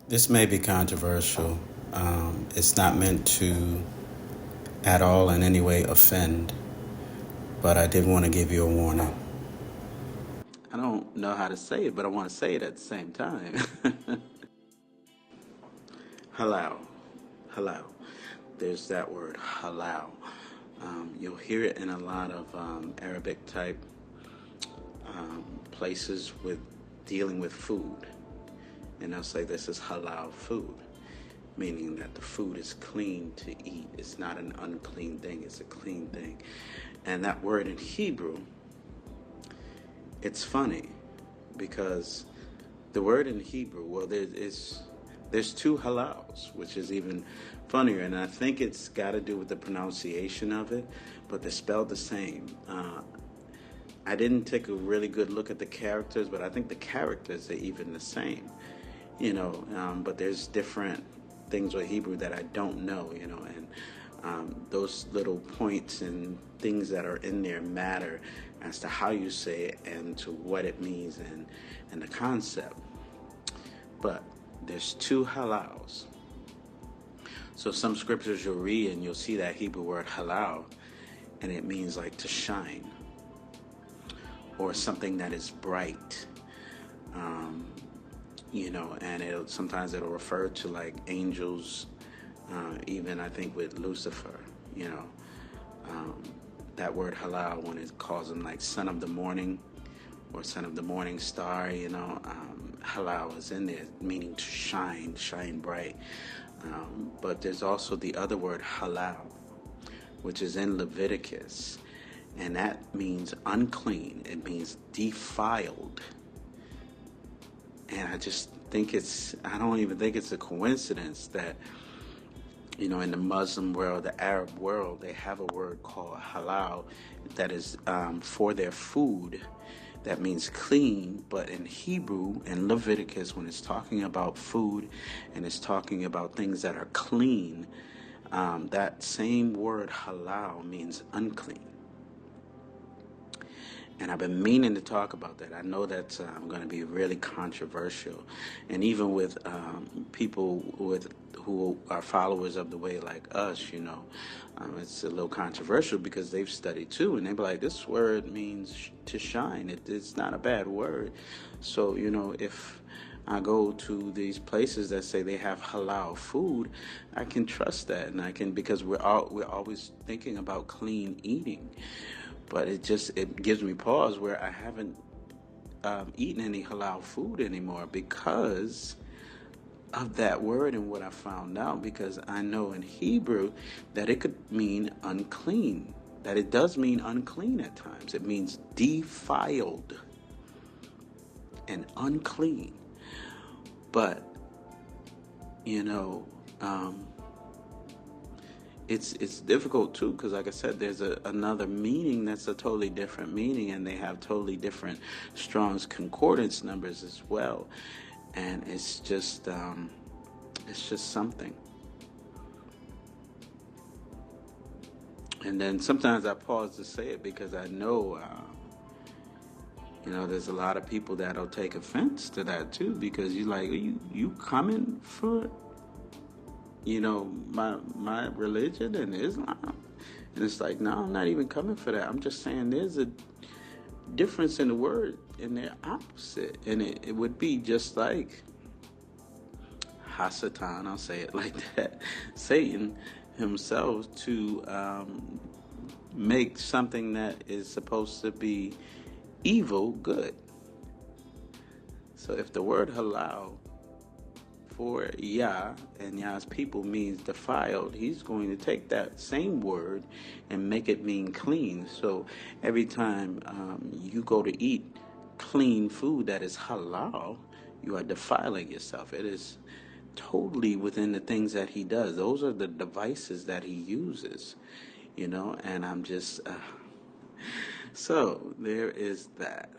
This may be controversial. It's not meant to at all in any way offend, but I did want to give you a warning. I don't know how to say it, but I want to say it at the same time. Halal. Halal. There's that word, halal. You'll hear it in a lot of Arabic type places with dealing with food. And they'll say this is halal food, meaning that the food is clean to eat. It's not an unclean thing, it's a clean thing. And that word in Hebrew, it's funny because the word in Hebrew, well, there's two halals, which is even funnier. And I think it's got to do with the pronunciation of it, but they're spelled the same. I didn't take a really good look at the characters, but I think the characters are even the same, but there's different things with Hebrew that I don't know, and those little points and things that are in there matter as to how you say it and to what it means and the concept. But there's two halals. So some scriptures you'll read and you'll see that Hebrew word halal, and it means like to shine or something that is bright. And sometimes it'll refer to like angels, even I think with Lucifer, that word halal when it calls him like son of the morning or son of the morning star, halal is in there meaning to shine bright. But there's also the other word halal, which is in Leviticus, and that means unclean. It means defiled. And I don't even think it's a coincidence that, in the Muslim world, the Arab world, they have a word called halal that is for their food. That means clean, but in Hebrew and Leviticus, when it's talking about food and it's talking about things that are clean, that same word halal means unclean. And I've been meaning to talk about that. I know that's going to be really controversial, and even with people who are followers of the way like us, it's a little controversial because they've studied too, and they be like, "This word means to shine. It's not a bad word." So if I go to these places that say they have halal food, I can trust that, and I can because we're always thinking about clean eating. But it gives me pause where I haven't eaten any halal food anymore because of that word and what I found out. Because I know in Hebrew that it could mean unclean, that it does mean unclean at times. It means defiled and unclean. But it's difficult too because, like I said, there's another meaning that's a totally different meaning, and they have totally different Strong's concordance numbers as well, and it's just something. And then sometimes I pause to say it because I know there's a lot of people that'll take offense to that too, because you're like, you coming for my religion and Islam? And it's like, no, I'm not even coming for that. I'm just saying there's a difference in the word and they're opposite. And it would be just like Hasatan, I'll say it like that, Satan himself to make something that is supposed to be evil good. So if the word halal for Yah and Yah's people means defiled, he's going to take that same word and make it mean clean. So every time you go to eat clean food that is halal, you are defiling yourself. It is totally within the things that he does. Those are the devices that he uses, and I'm just so there is that.